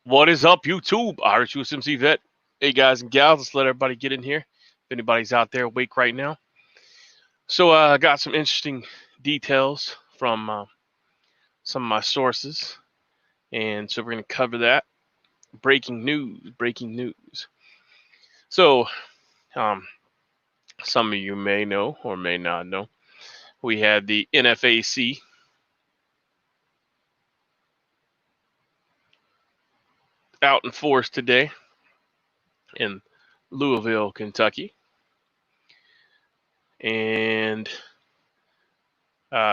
What is up, YouTube? Irish USMC Vet. Hey, guys and gals, let's let everybody get in here. If anybody's out there awake right now. So I got some interesting details from some of my sources. And so we're going to cover that. Breaking news. So some of you may know or may not know. We had the NFAC out in force today in Louisville, Kentucky. And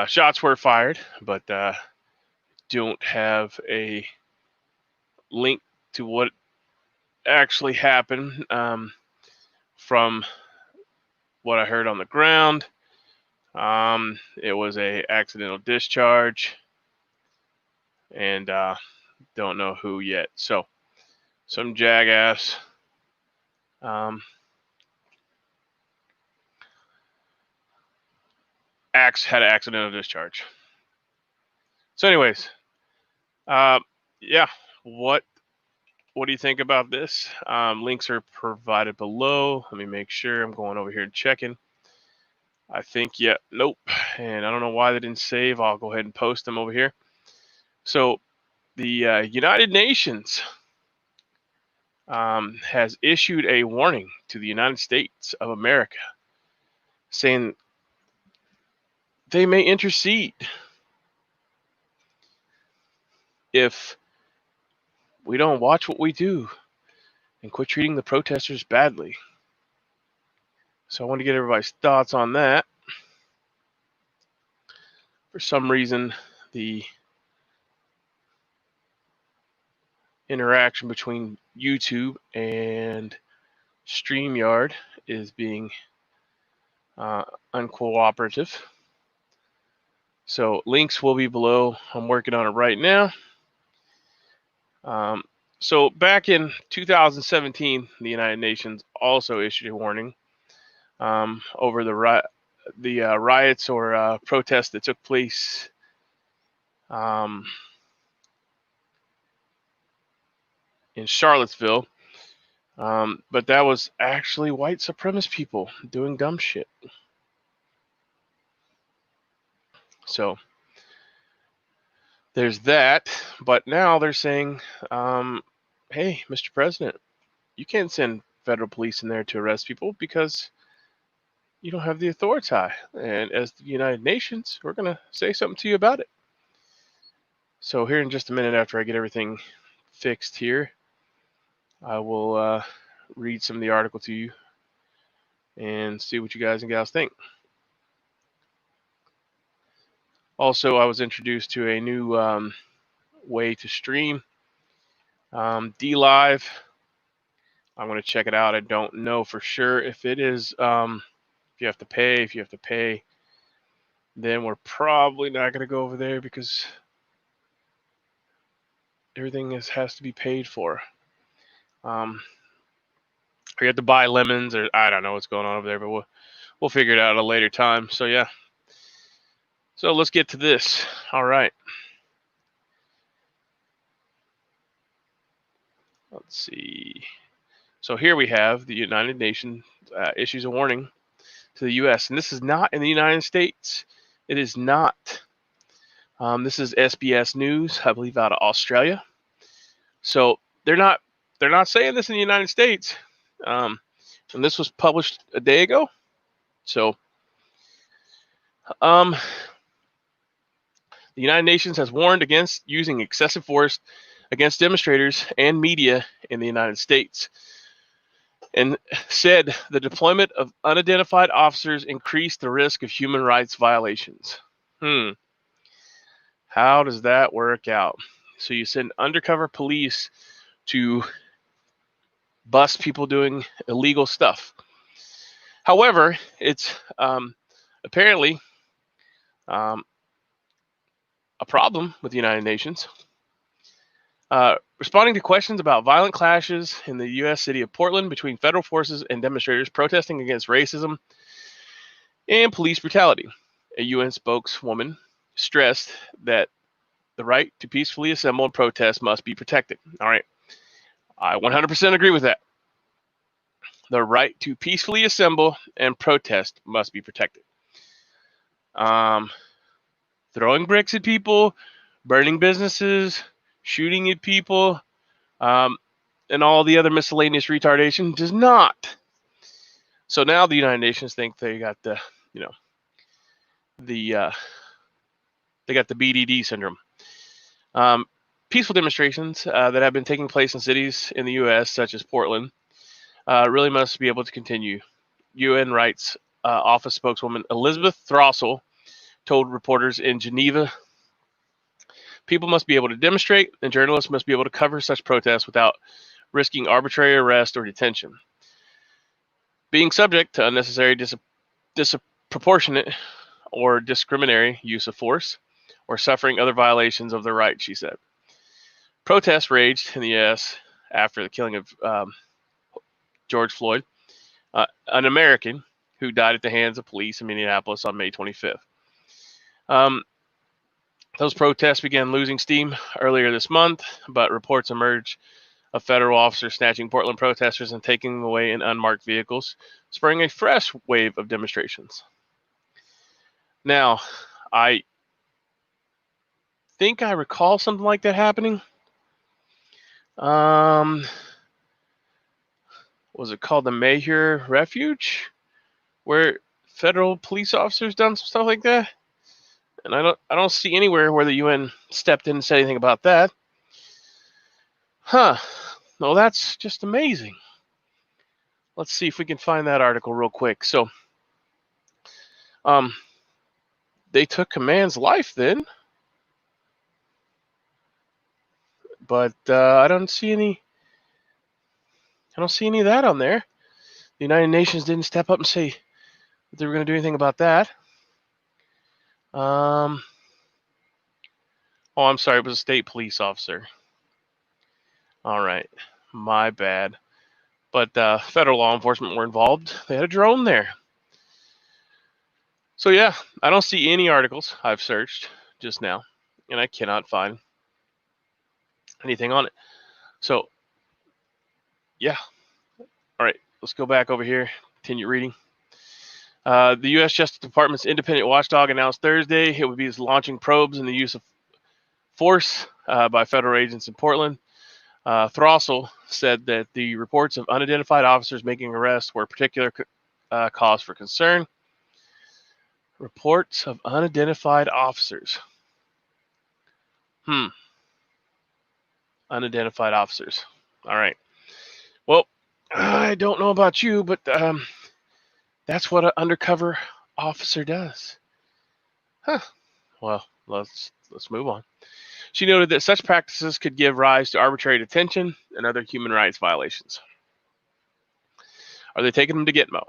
shots were fired, but don't have a link to what actually happened. From what I heard on the ground, it was a accidental discharge, and don't know who yet. So some jackass had an accidental discharge. So anyways, yeah, what do you think about this? Links are provided below. Let me make sure. I'm going over here and checking. I think, yeah, nope. And I don't know why they didn't save. I'll go ahead and post them over here. So the United Nations has issued a warning to the United States of America, saying they may intercede if we don't watch what we do and quit treating the protesters badly. So I want to get everybody's thoughts on that. For some reason, the interaction between YouTube and StreamYard is being uncooperative. So links will be below. I'm working on it right now. So back in 2017, the United Nations also issued a warning over the riots or protests that took place in Charlottesville. But that was actually white supremacist people doing dumb shit. So there's that. But now they're saying, hey, Mr. President, you can't send federal police in there to arrest people because you don't have the authority. And as the United Nations, we're going to say something to you about it. So here in just a minute, after I get everything fixed here, I will read some of the article to you and see what you guys and gals think. Also, I was introduced to a new way to stream, DLive. I'm going to check it out. I don't know for sure if it is, if you have to pay. If you have to pay, then we're probably not going to go over there because everything has to be paid for. You have to buy lemons, or I don't know what's going on over there, but we'll figure it out at a later time. So yeah. So let's get to this. All right. Let's see. So here we have the United Nations issues a warning to the U.S. And this is not in the United States. It is not. This is SBS News, I believe, out of Australia. So they're not saying this in the United States. And this was published a day ago. So the United Nations has warned against using excessive force against demonstrators and media in the United States, and said the deployment of unidentified officers increased the risk of human rights violations. How does that work out? So you send undercover police to bust people doing illegal stuff. However, it's apparently a problem with the United Nations. Responding to questions about violent clashes in the U.S. city of Portland between federal forces and demonstrators protesting against racism and police brutality, a UN spokeswoman stressed that the right to peacefully assemble and protest must be protected. All right. I 100% agree with that. The right to peacefully assemble and protest must be protected. Throwing bricks at people, burning businesses, shooting at people, and all the other miscellaneous retardation does not. So now the United Nations think they got the, they got the BDD syndrome. Peaceful demonstrations that have been taking place in cities in the U.S., such as Portland, really must be able to continue. UN Rights Office spokeswoman Elizabeth Throssell told reporters in Geneva, people must be able to demonstrate, and journalists must be able to cover such protests without risking arbitrary arrest or detention. Being subject to unnecessary, disproportionate, or discriminatory use of force, or suffering other violations of their rights, she said. Protests raged in the U.S. after the killing of George Floyd, an American who died at the hands of police in Minneapolis on May 25th. Those protests began losing steam earlier this month, but reports emerged of federal officers snatching Portland protesters and taking them away in unmarked vehicles, spurring a fresh wave of demonstrations. Now, I think I recall something like that happening. Was it called the Mayhew Refuge, where federal police officers done some stuff like that? And I don't see anywhere where the UN stepped in and said anything about that. Huh. Well, that's just amazing. Let's see if we can find that article real quick. So, they took Command's life then, but I don't see any of that on there. The United Nations didn't step up and say that they were going to do anything about that. Oh, I'm sorry, it was a state police officer. All right, my bad. But federal law enforcement were involved. They had a drone there. So yeah, I don't see any articles. I've searched just now, and I cannot find anything on it. So yeah, all right, let's go back over here, continue reading. The U.S. Justice Department's independent watchdog announced Thursday it would be launching probes in the use of force by federal agents in Portland. Throssell said that the reports of unidentified officers making arrests were a particular cause for concern. Reports of unidentified officers. Unidentified officers. All right. Well, I don't know about you, but that's what an undercover officer does. Huh. Well, let's move on. She noted that such practices could give rise to arbitrary detention and other human rights violations. Are they taking them to Gitmo?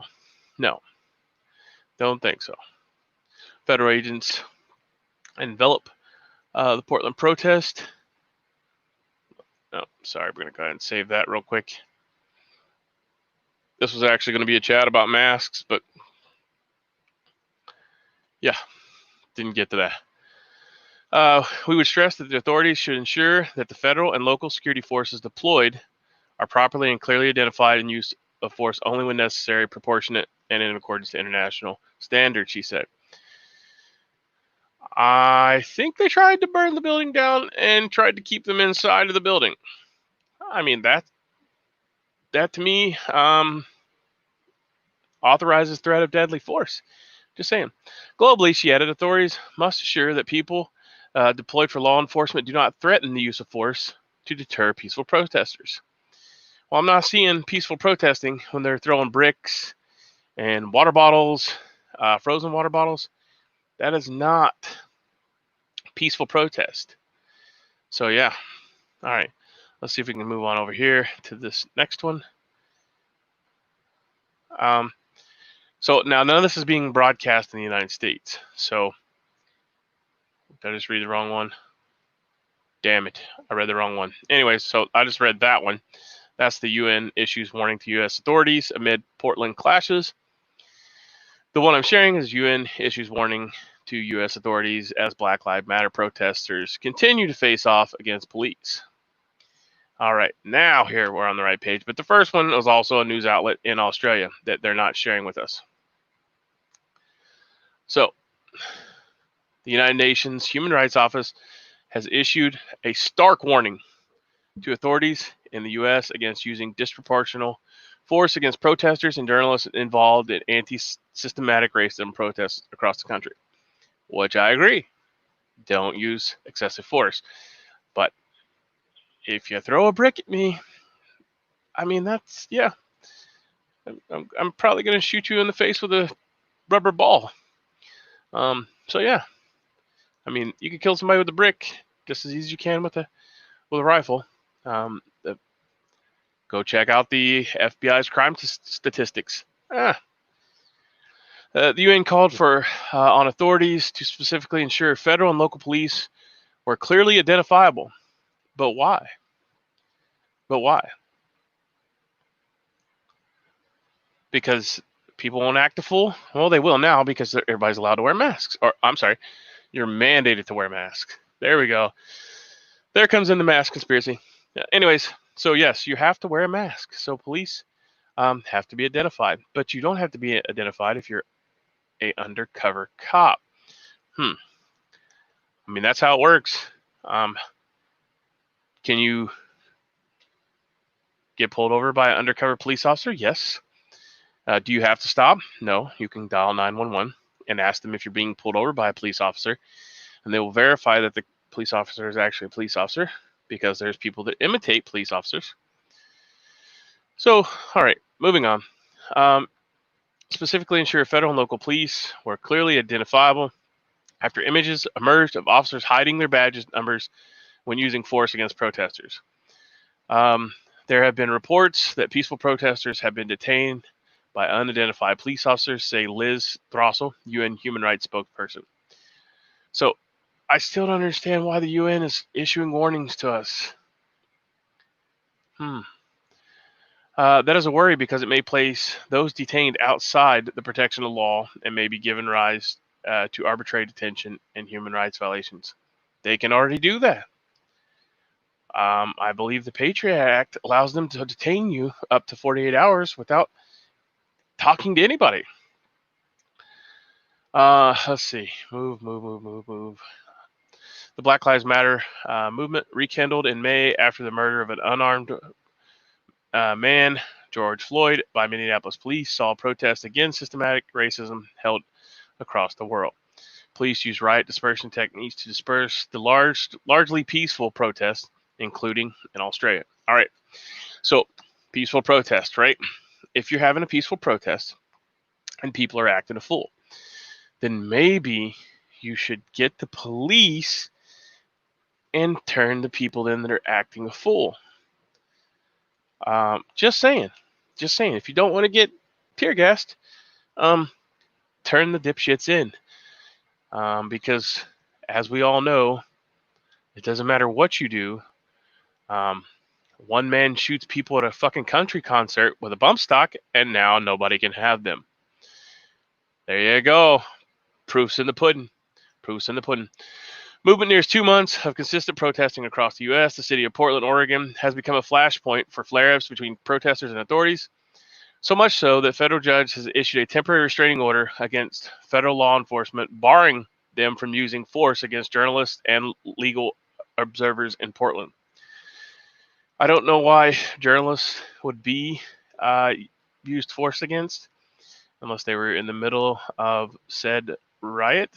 No. Don't think so. Federal agents envelop the Portland protest. Oh, sorry, we're going to go ahead and save that real quick. This was actually going to be a chat about masks, but yeah, didn't get to that. We would stress that the authorities should ensure that the federal and local security forces deployed are properly and clearly identified and use of force only when necessary, proportionate, and in accordance to international standards, she said. I think they tried to burn the building down and tried to keep them inside of the building. I mean, that to me authorizes threat of deadly force. Just saying. Globally, she added, authorities must assure that people deployed for law enforcement do not threaten the use of force to deter peaceful protesters. Well, I'm not seeing peaceful protesting when they're throwing bricks and water bottles, frozen water bottles. That is not peaceful protest. So yeah. All right. Let's see if we can move on over here to this next one. So now none of this is being broadcast in the United States. So did I just read the wrong one? Damn it. I read the wrong one. Anyway, so I just read that one. That's the UN issues warning to U.S. authorities amid Portland clashes. The one I'm sharing is UN issues warning to U.S. authorities as Black Lives Matter protesters continue to face off against police. All right, now here we're on the right page. But the first one was also a news outlet in Australia that they're not sharing with us. So, the United Nations Human Rights Office has issued a stark warning to authorities in the U.S. against using disproportional force against protesters and journalists involved in anti-systematic racism protests across the country, which I agree. Don't use excessive force. But if you throw a brick at me, I mean, that's, yeah, I'm probably going to shoot you in the face with a rubber ball. So, yeah, I mean, you can kill somebody with a brick just as easy as you can with a rifle. Go check out the FBI's crime statistics. The UN called for on authorities to specifically ensure federal and local police were clearly identifiable. But why? Because people won't act a fool? Well, they will now because everybody's allowed to wear masks. Or, I'm sorry, you're mandated to wear masks. There we go. There comes in the mask conspiracy. Anyways, so yes, you have to wear a mask. So police have to be identified. But you don't have to be identified if you're a undercover cop. I mean, that's how it works. Can you get pulled over by an undercover police officer? Yes. Do you have to stop? No. You can dial 911 and ask them if you're being pulled over by a police officer, and they will verify that the police officer is actually a police officer, because there's people that imitate police officers. So, all right, moving on. Specifically ensure federal and local police were clearly identifiable after images emerged of officers hiding their badges numbers when using force against protesters. There have been reports that peaceful protesters have been detained by unidentified police officers, say Liz Throssell, UN human rights spokesperson. So I still don't understand why the UN is issuing warnings to us. That is a worry because it may place those detained outside the protection of law and may be given rise to arbitrary detention and human rights violations. They can already do that. I believe the Patriot Act allows them to detain you up to 48 hours without talking to anybody. Let's see. Move. The Black Lives Matter movement rekindled in May after the murder of an unarmed man, George Floyd, by Minneapolis police saw protests against systematic racism held across the world. Police used riot dispersion techniques to disperse the largely peaceful protests, including in Australia. All right, so peaceful protest, right? If you're having a peaceful protest and people are acting a fool, then maybe you should get the police and turn the people in that are acting a fool. Just saying. If you don't want to get tear gassed, turn the dipshits in. Because as we all know, it doesn't matter what you do. One man shoots people at a fucking country concert with a bump stock, and now nobody can have them. There you go. Proof's in the pudding. Movement nears 2 months of consistent protesting across the U.S. The city of Portland, Oregon, has become a flashpoint for flare-ups between protesters and authorities. So much so that a federal judge has issued a temporary restraining order against federal law enforcement, barring them from using force against journalists and legal observers in Portland. I don't know why journalists would be used force against, unless they were in the middle of said riot.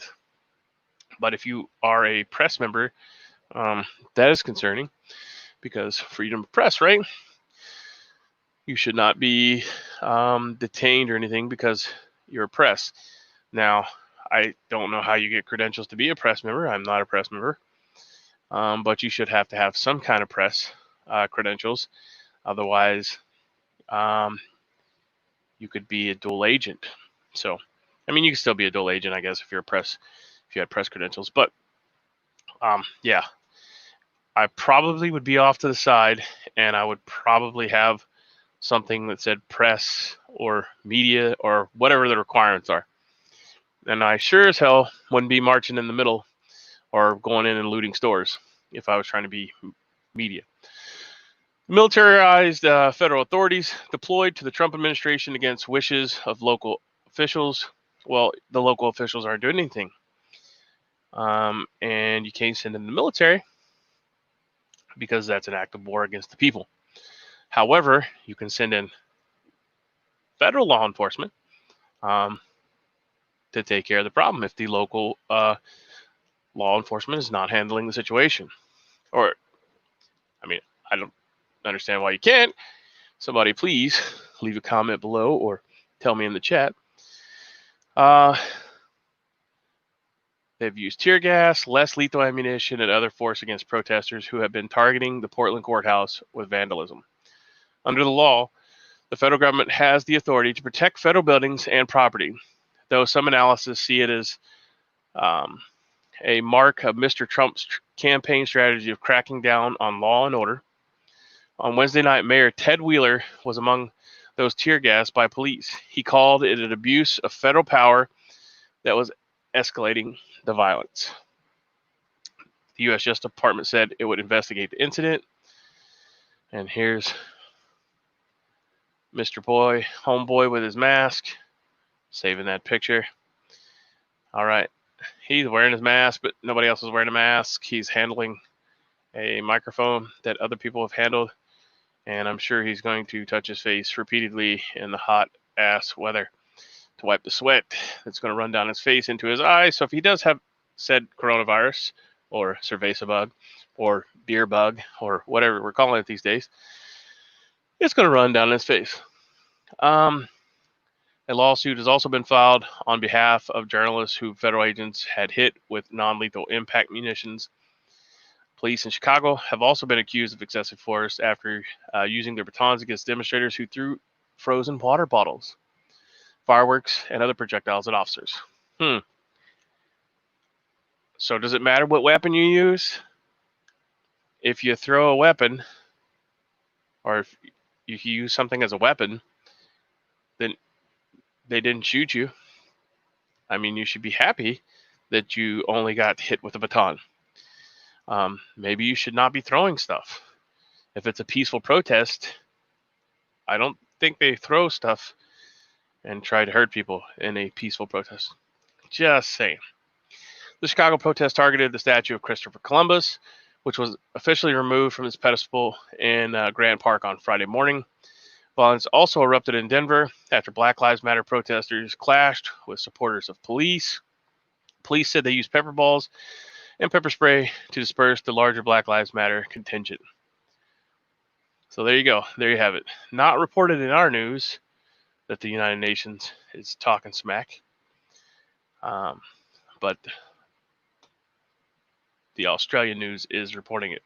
But if you are a press member, that is concerning, because freedom of press, right? You should not be detained or anything because you're a press. Now, I don't know how you get credentials to be a press member. I'm not a press member. But you should have to have some kind of press credentials. Otherwise, you could be a dual agent. So, I mean, you can still be a dual agent, I guess, if you had press credentials. But, yeah, I probably would be off to the side, and I would probably have something that said press or media or whatever the requirements are. And I sure as hell wouldn't be marching in the middle or going in and looting stores if I was trying to be media. Militarized federal authorities deployed to the Trump administration against wishes of local officials. Well, the local officials aren't doing anything. And you can't send in the military because that's an act of war against the people. However, you can send in federal law enforcement to take care of the problem if the local law enforcement is not handling the situation. Or, I mean, I don't understand why you can't. Somebody please leave a comment below or tell me in the chat. They've used tear gas, less lethal ammunition, and other force against protesters who have been targeting the Portland courthouse with vandalism. Under the law, the federal government has the authority to protect federal buildings and property, though some analysis see it as a mark of Mr. Trump's campaign strategy of cracking down on law and order. On Wednesday night, Mayor Ted Wheeler was among those tear gassed by police. He called it an abuse of federal power that was escalating the violence. The U.S. Justice Department said it would investigate the incident. And here's Mr. Boy, homeboy with his mask, saving that picture. All right. He's wearing his mask, but nobody else is wearing a mask. He's handling a microphone that other people have handled. And I'm sure he's going to touch his face repeatedly in the hot ass weather to wipe the sweat that's going to run down his face into his eyes. So if he does have said coronavirus or cerveza bug or beer bug or whatever we're calling it these days, it's going to run down his face. A lawsuit has also been filed on behalf of journalists who federal agents had hit with non-lethal impact munitions. Police in Chicago have also been accused of excessive force after using their batons against demonstrators who threw frozen water bottles, fireworks, and other projectiles at officers. So does it matter what weapon you use? If you throw a weapon, or if you use something as a weapon, then they didn't shoot you. I mean, you should be happy that you only got hit with a baton. Maybe you should not be throwing stuff. If it's a peaceful protest, I don't think they throw stuff and try to hurt people in a peaceful protest. Just saying. The Chicago protest targeted the statue of Christopher Columbus, which was officially removed from its pedestal in Grant Park on Friday morning. Violence also erupted in Denver after Black Lives Matter protesters clashed with supporters of police. Police said they used pepper balls and pepper spray to disperse the larger Black Lives Matter contingent. So there you go. There you have it. Not reported in our news that the United Nations is talking smack. But the Australian news is reporting it.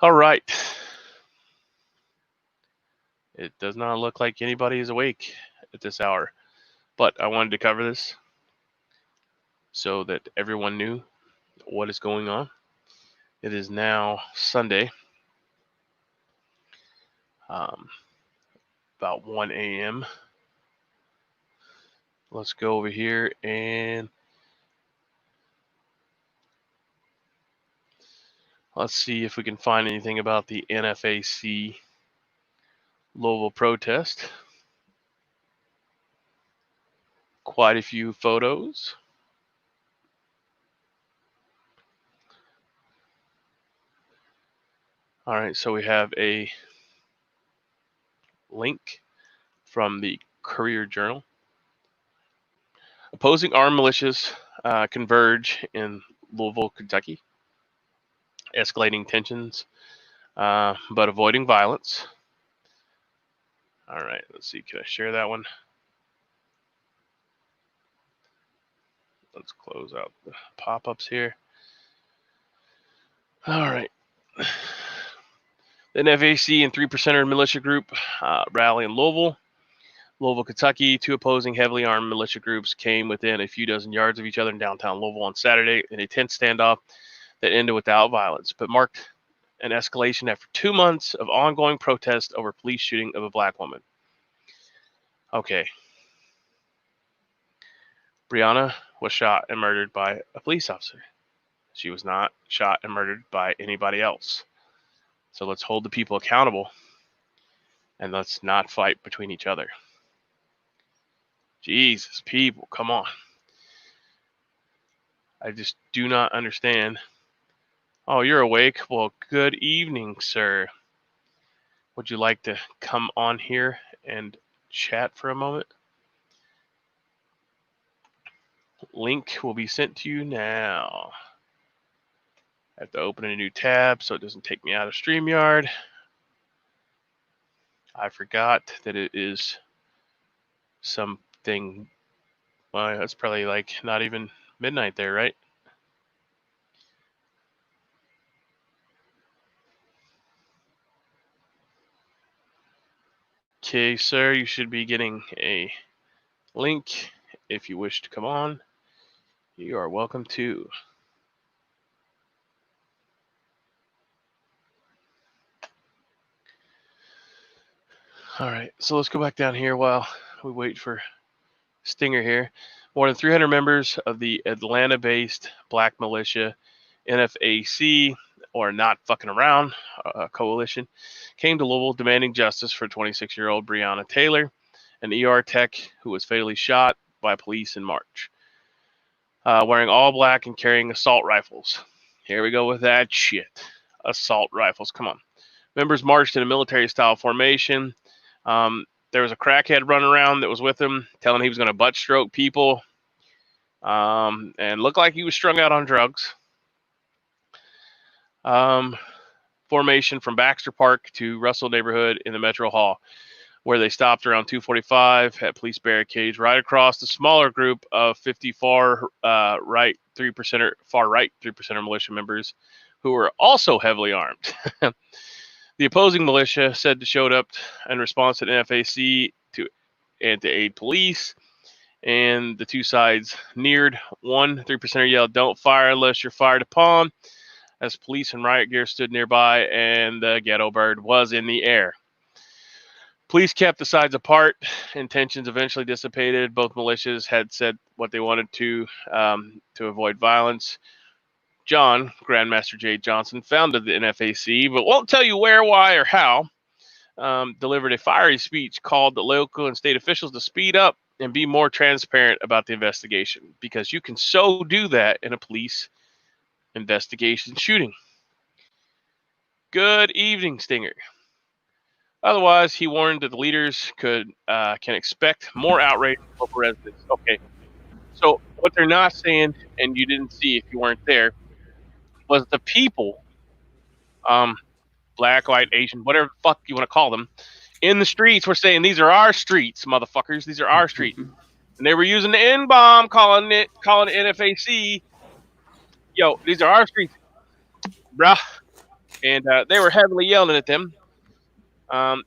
All right. It does not look like anybody is awake at this hour, but I wanted to cover this so that everyone knew what is going on. It is now Sunday, about 1 a.m. Let's go over here and let's see if we can find anything about the NFAC Louisville protest. Quite a few photos. All right, so we have a link from the Courier Journal. Opposing armed militias converge in Louisville, Kentucky, escalating tensions, but avoiding violence. All right, let's see. Can I share that one? Let's close out the pop-ups here. All right. The NFAC and 3%er militia group rally in Louisville. Louisville, Kentucky. Two opposing heavily armed militia groups came within a few dozen yards of each other in downtown Louisville on Saturday in a tense standoff that ended without violence, but marked an escalation after 2 months of ongoing protest over police shooting of a black woman. Okay. Brianna was shot and murdered by a police officer. She was not shot and murdered by anybody else. So let's hold the people accountable, and let's not fight between each other. Jesus, people, come on. I just do not understand. Oh, you're awake? Well, good evening, sir. Would you like to come on here and chat for a moment? Link will be sent to you now. I have to open a new tab so it doesn't take me out of StreamYard. I forgot that it is something. Well, it's probably like not even midnight there, right? Okay, sir, you should be getting a link if you wish to come on. You are welcome to. All right, so let's go back down here while we wait for Stinger here. More than 300 members of the Atlanta-based black militia, NFAC, or Not Fucking Around coalition, came to Louisville demanding justice for 26-year-old Breonna Taylor, an ER tech who was fatally shot by police in March, wearing all black and carrying assault rifles. Here we go with that shit. Assault rifles, come on. Members marched in a military-style formation. There was a crackhead running around that was with him, telling he was going to butt stroke people, and looked like he was strung out on drugs. Formation from Baxter Park to Russell neighborhood in the Metro Hall, where they stopped around 2:45 at police barricades right across the smaller group of 50 far right 3% militia members who were also heavily armed. The opposing militia said they showed up in response to the NFAC to aid police, and the two sides neared. One 3%er yelled, "Don't fire unless you're fired upon," as police and riot gear stood nearby, and the ghetto bird was in the air. Police kept the sides apart, and tensions eventually dissipated. Both militias had said what they wanted to avoid violence. John, Grandmaster J. Johnson, founded the NFAC, but won't tell you where, why, or how, delivered a fiery speech, called the local and state officials to speed up and be more transparent about the investigation, because you can so do that in a police investigation shooting. Good evening, Stinger. Otherwise, he warned that the leaders can expect more outrage from local residents. Okay, so what they're not saying, and you didn't see if you weren't there, was the people, black, white, Asian, whatever the fuck you want to call them, in the streets were saying, "These are our streets, motherfuckers. These are our streets." And they were using the N-bomb, calling it NFAC, "Yo, these are our streets, bruh." And they were heavily yelling at them, and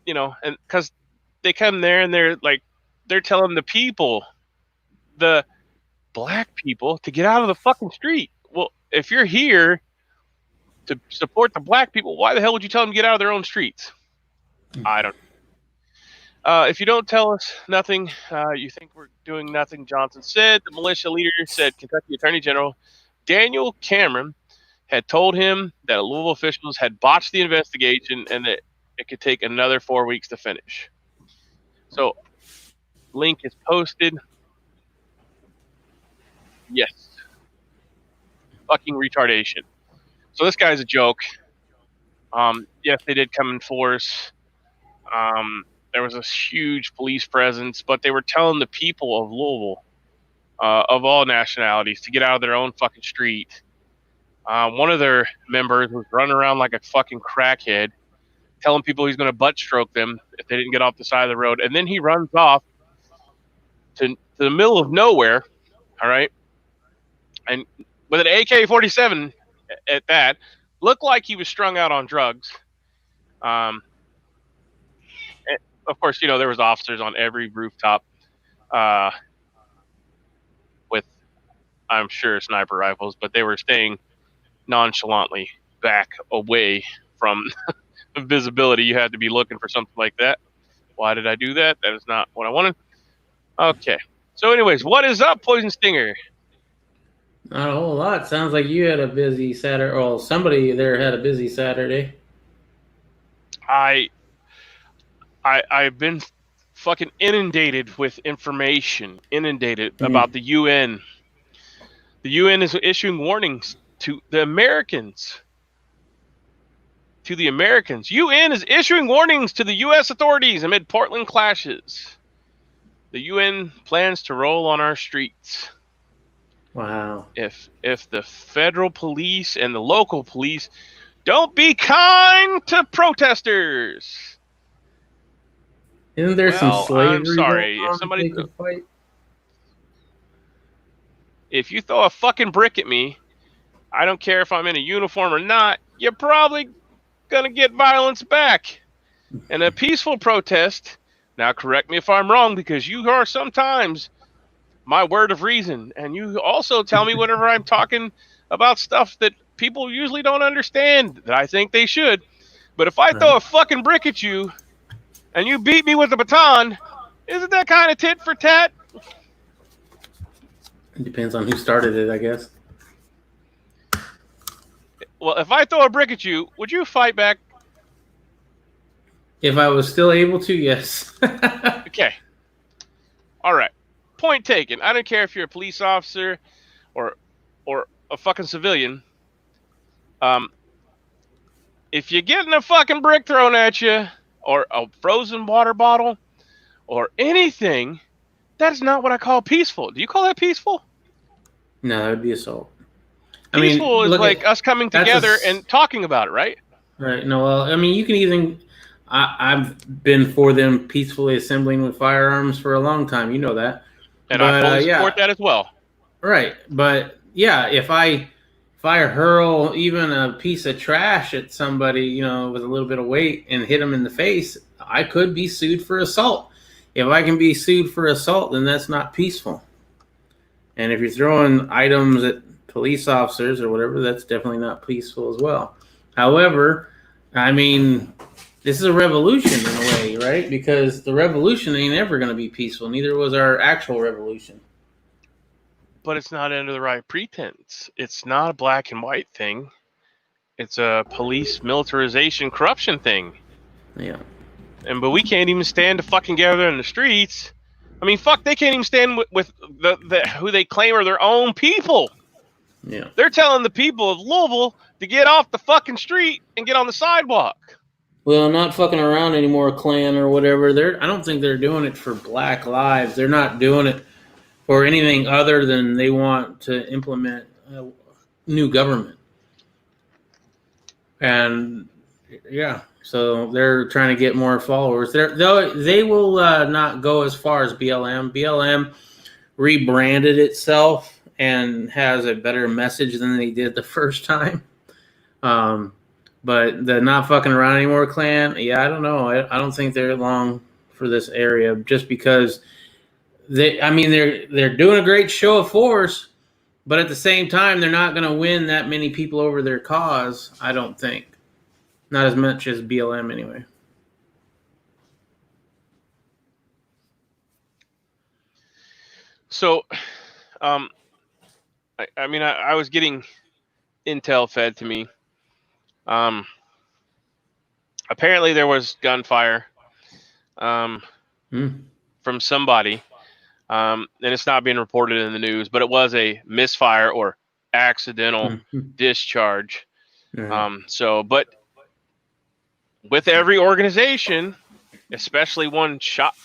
because they come there and they're telling the people, the black people, to get out of the fucking street. Well, if you're here to support the black people, why the hell would you tell them to get out of their own streets? I don't know. If you don't tell us nothing, you think we're doing nothing, Johnson said. The militia leader said Kentucky Attorney General Daniel Cameron had told him that Louisville officials had botched the investigation and that it could take another 4 weeks to finish. So, link is posted. Yes. Fucking retardation. So this guy's a joke. Yes, they did come in force. There was this huge police presence, but they were telling the people of Louisville, of all nationalities, to get out of their own fucking street. One of their members was running around like a fucking crackhead, telling people he's going to butt stroke them if they didn't get off the side of the road. And then he runs off to the middle of nowhere, all right, and with an AK-47 at that, looked like he was strung out on drugs. And of course, there was officers on every rooftop with, I'm sure, sniper rifles, but they were staying nonchalantly back away from the visibility. You had to be looking for something like that. Why did I do that? That is not what I wanted. Okay. So anyways, what is up, Poison Stinger? Not a whole lot. Sounds like you had a busy Saturday. Well, somebody there had a busy Saturday. I've been fucking inundated with information, about the UN. The UN is issuing warnings to the Americans. UN is issuing warnings to the U.S. authorities amid Portland clashes. The UN plans to roll on our streets. Wow. If the federal police and the local police don't be kind to protesters. Isn't there some slavery I'm sorry. going on If somebody, they could fight? if you throw a fucking brick at me, I don't care if I'm in a uniform or not, you're probably gonna get violence back. And a peaceful protest, now correct me if I'm wrong, because you are sometimes my word of reason, and you also tell me whenever I'm talking about stuff that people usually don't understand that I think they should. But if I throw a fucking brick at you and you beat me with a baton, isn't that kind of tit for tat? It depends on who started it, I guess. Well, if I throw a brick at you, would you fight back? If I was still able to, yes. Okay. All right. Point taken. I don't care if you're a police officer or a fucking civilian. If you're getting a fucking brick thrown at you or a frozen water bottle or anything, that's not what I call peaceful. Do you call that peaceful? No, that would be assault. Peaceful is like us coming together and talking about it, right? Right. No, well, I mean, you can even... I've been for them peacefully assembling with firearms for a long time. You know that. And I fully support that as well. Right. But, yeah, if I hurl even a piece of trash at somebody, you know, with a little bit of weight and hit them in the face, I could be sued for assault. If I can be sued for assault, then that's not peaceful. And if you're throwing items at police officers or whatever, that's definitely not peaceful as well. However, I mean, this is a revolution in a way, right? Because the revolution ain't ever going to be peaceful. Neither was our actual revolution. But it's not under the right pretense. It's not a black and white thing. It's a police militarization corruption thing. Yeah. But we can't even stand to fucking gather in the streets. I mean, fuck, they can't even stand with the who they claim are their own people. Yeah. They're telling the people of Louisville to get off the fucking street and get on the sidewalk. Well, not fucking around anymore, Klan or whatever. I don't think they're doing it for Black lives. They're not doing it for anything other than they want to implement a new government. And yeah, so they're trying to get more followers. They will not go as far as BLM. BLM rebranded itself and has a better message than they did the first time. But the not fucking around anymore Klan, yeah, I don't know. I don't think they're long for this area just because they're doing a great show of force, but at the same time, they're not going to win that many people over their cause, I don't think. Not as much as BLM anyway. So, I was getting intel fed to me. Apparently there was gunfire from somebody, and it's not being reported in the news, but it was a misfire or accidental discharge. But with every organization, especially one shop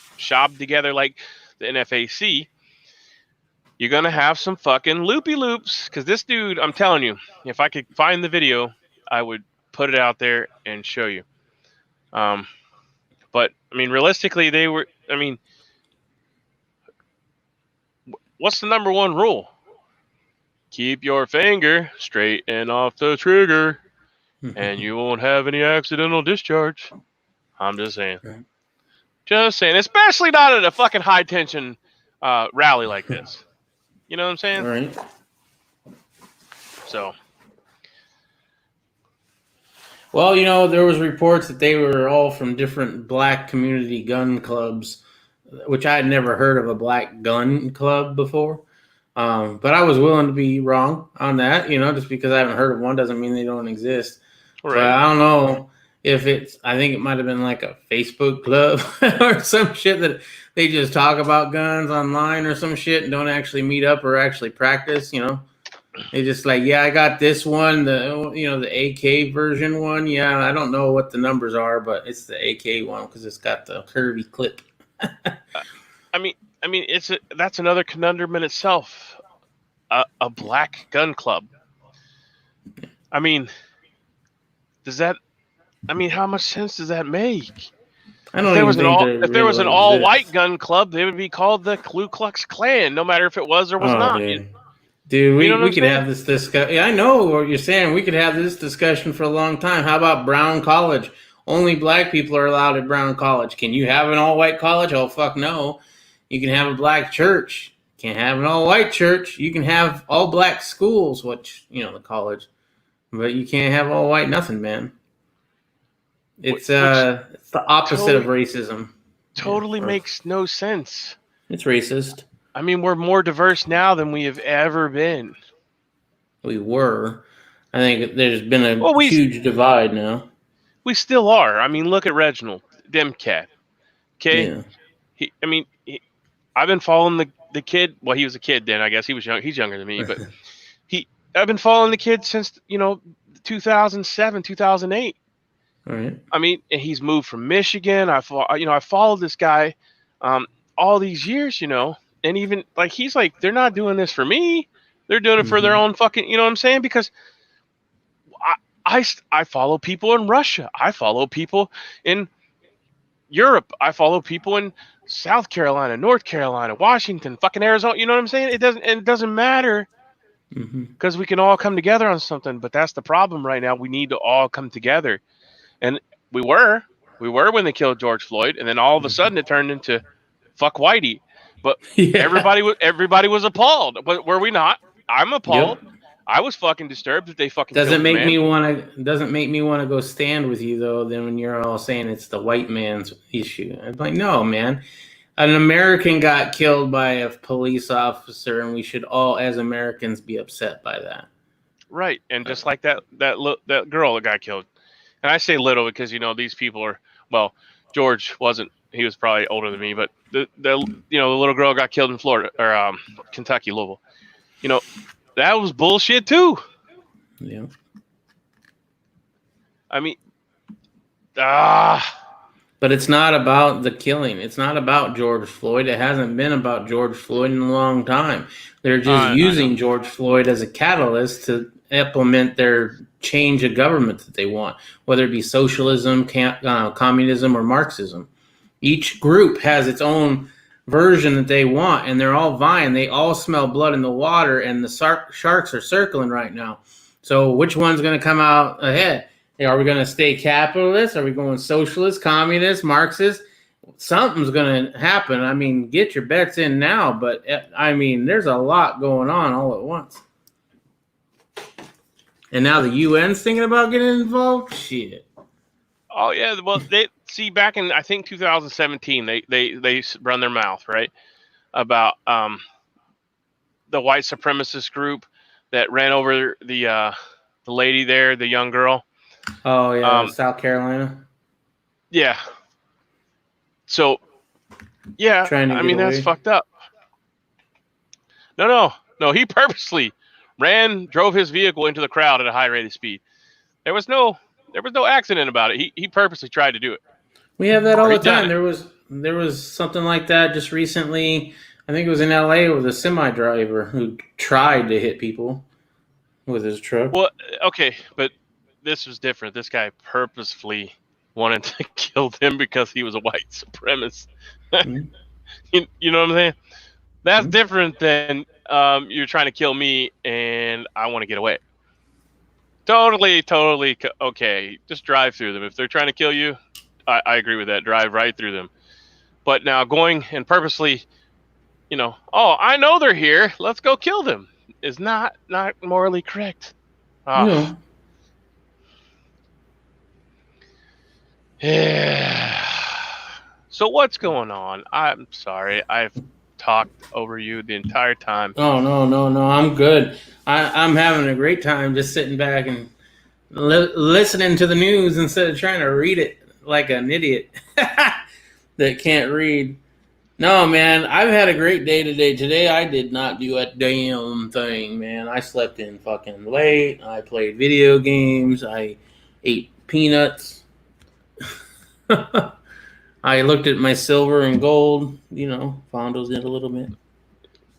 together like the NFAC, you're going to have some fucking loopy loops. Because this dude, I'm telling you, if I could find the video, I would put it out there and show you. But, I mean, realistically, what's the number one rule? Keep your finger straight and off the trigger, and you won't have any accidental discharge. I'm just saying. Right. Just saying. Especially not at a fucking high-tension rally like this. You know what I'm saying? All right. So. Well, you know, there was reports that they were all from different black community gun clubs, which I had never heard of a black gun club before. But I was willing to be wrong on that, you know, just because I haven't heard of one doesn't mean they don't exist. Right. But I don't know. if it's, I think it might have been like a Facebook club or some shit that they just talk about guns online or some shit and don't actually meet up or actually practice, They just like, yeah, I got this one, the AK version one. Yeah, I don't know what the numbers are, but it's the AK one because it's got the curvy clip. I mean, that's another conundrum in itself. A black gun club. I mean, how much sense does that make? I don't even think if there was an all-white gun club, they would be called the Ku Klux Klan, no matter if it was or was not. Dude, we could have this discussion. Yeah, I know what you're saying. We could have this discussion for a long time. How about Brown College? Only black people are allowed at Brown College. Can you have an all-white college? Oh, fuck no. You can have a black church. Can't have an all-white church. You can have all-black schools, which, the college. But you can't have all-white nothing, man. It's the opposite of racism. Totally makes no sense. It's racist. I mean, we're more diverse now than we have ever been. We were. I think there's been a huge divide now. We still are. I mean, look at Reginald, Demcat. Okay? Yeah. I've been following the kid. Well, he was a kid then, I guess. He was young. He's younger than me, but I've been following the kid since, 2007, 2008. All right. I mean, and he's moved from Michigan. I followed this guy all these years, and even he's like, they're not doing this for me. They're doing it for their own fucking, you know what I'm saying? Because I follow people in Russia. I follow people in Europe. I follow people in South Carolina, North Carolina, Washington, fucking Arizona. You know what I'm saying? It doesn't matter because we can all come together on something. But that's the problem right now. We need to all come together. And we were when they killed George Floyd, and then all of a sudden it turned into fuck Whitey. But everybody was appalled. But were we not? I'm appalled. Yep. I was fucking disturbed that they fucking doesn't make me want to go stand with you though. Then when you're all saying it's the white man's issue, I'm like, no, man. An American got killed by a police officer, and we should all, as Americans, be upset by that. Right, and just like that girl that got killed. And I say little because, these people are, well, George wasn't, he was probably older than me, but the little girl got killed in Florida or Kentucky, Louisville. That was bullshit too. Yeah. I mean, But it's not about the killing. It's not about George Floyd. It hasn't been about George Floyd in a long time. They're just using George Floyd as a catalyst to implement their change of government that they want, whether it be socialism, communism, or Marxism. Each group has its own version that they want, and they're all vying. They all smell blood in the water, and the sharks are circling right now. So which one's going to come out ahead? Are we going to stay capitalist? Are we going socialist, communist, Marxist? Something's going to happen. I mean, get your bets in now, but there's a lot going on all at once. And now the UN's thinking about getting involved? Shit. Oh, yeah. Well, they see back in, I think, 2017, they run their mouth, right, about the white supremacist group that ran over the lady there, the young girl. Oh, yeah, South Carolina. Yeah. So, yeah, that's fucked up. No, he purposely drove his vehicle into the crowd at a high rate of speed. There was no accident about it. He purposely tried to do it. We have that all the time. There was something like that just recently. I think it was in LA with a semi driver who tried to hit people with his truck. Well, okay, but this was different. This guy purposefully wanted to kill them because he was a white supremacist. You know what I'm saying? That's different than you're trying to kill me and I want to get away. Totally okay. Just drive through them. If they're trying to kill you, I agree with that. Drive right through them. But now going and purposely, I know they're here, let's go kill them, is not morally correct. No. Yeah. So what's going on? I'm sorry. I've talked over you the entire time. Oh, no. I'm good. I'm having a great time just sitting back and listening to the news instead of trying to read it like an idiot that can't read. No, man, I've had a great day today. Today I did not do a damn thing, man. I slept in fucking late. I played video games. I ate peanuts. I looked at my silver and gold, fondled it a little bit.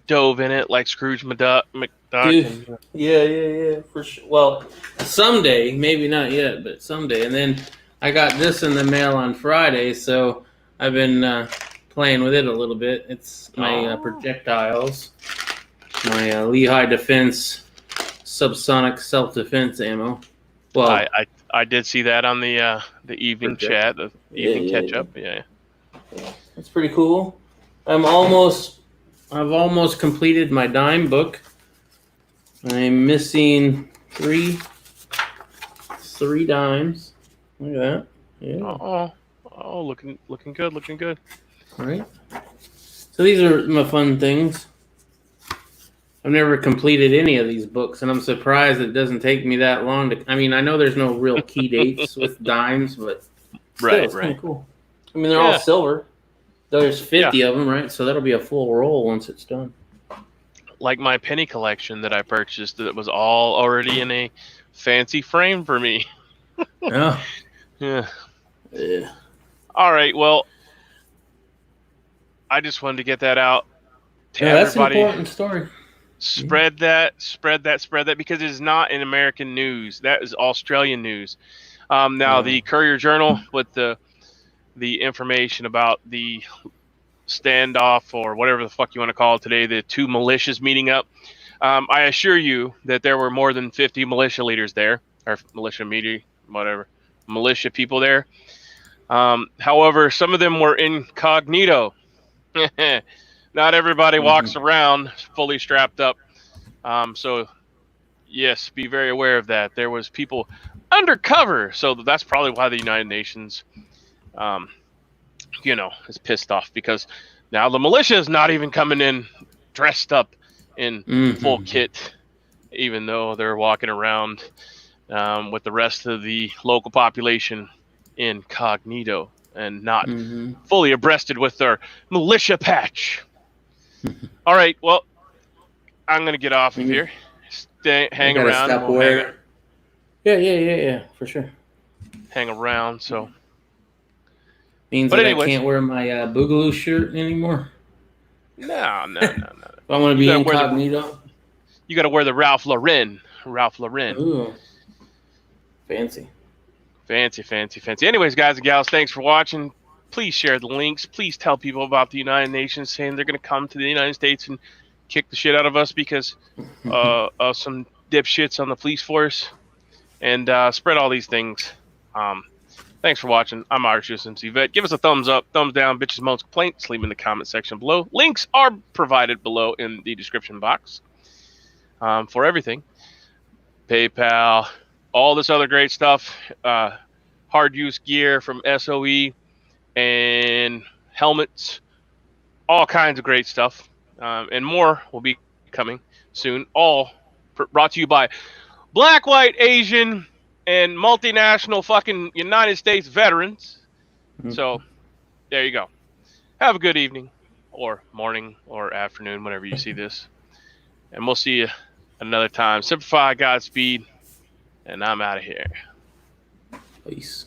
Dove in it like Scrooge McDuck. Dude, yeah, for sure. Well, someday, maybe not yet, but someday. And then I got this in the mail on Friday, so I've been playing with it a little bit. It's my projectiles, my Lehigh Defense subsonic self-defense ammo. Well, I did see that on the evening chat, the evening catch-up. Yeah, that's pretty cool. I've almost completed my dime book. I'm missing three dimes. Look at that. Yeah. Oh, looking good. All right. So these are my fun things. I've never completed any of these books, and I'm surprised it doesn't take me that long to. I mean, I know there's no real key dates with dimes, but still, it's kind of cool. I mean, they're all silver. There's 50 of them, right? So that'll be a full roll once it's done. Like my penny collection that I purchased, that was all already in a fancy frame for me. Yeah. All right. Well, I just wanted to get that out to everybody. That's an important story. Spread that, because it is not in American news. That is Australian news. Now, the Courier Journal with the information about the standoff, or whatever the fuck you want to call it today, the two militias meeting up. I assure you that there were more than 50 militia leaders there, or militia people there. However, some of them were incognito. Not everybody walks around fully strapped up. So, yes, be very aware of that. There was people undercover. So that's probably why the United Nations, is pissed off, because now the militia is not even coming in dressed up in full kit, even though they're walking around with the rest of the local population incognito and not fully abreasted with their militia patch. All right, well, I'm going to get off of here. Hang around. Yeah, for sure. Hang around, so. Means that I can't wear my Boogaloo shirt anymore? No. If I want to be incognito? You got to wear the Ralph Lauren. Ooh. Fancy. Anyways, guys and gals, thanks for watching. Please share the links. Please tell people about the United Nations saying they're going to come to the United States and kick the shit out of us because of some dipshits on the police force. And spread all these things. Thanks for watching. I'm USMC Vet. Give us a thumbs up, thumbs down, bitches, moans, complaints. Leave them in the comment section below. Links are provided below in the description box for everything. PayPal, all this other great stuff. Hard use gear from SOE and helmets. All kinds of great stuff. And more will be coming soon. All brought to you by Black, White, Asian, and multinational fucking United States veterans. So, there you go. Have a good evening, or morning, or afternoon, whenever you see this. And we'll see you another time. Simplify, Godspeed, and I'm out of here. Peace.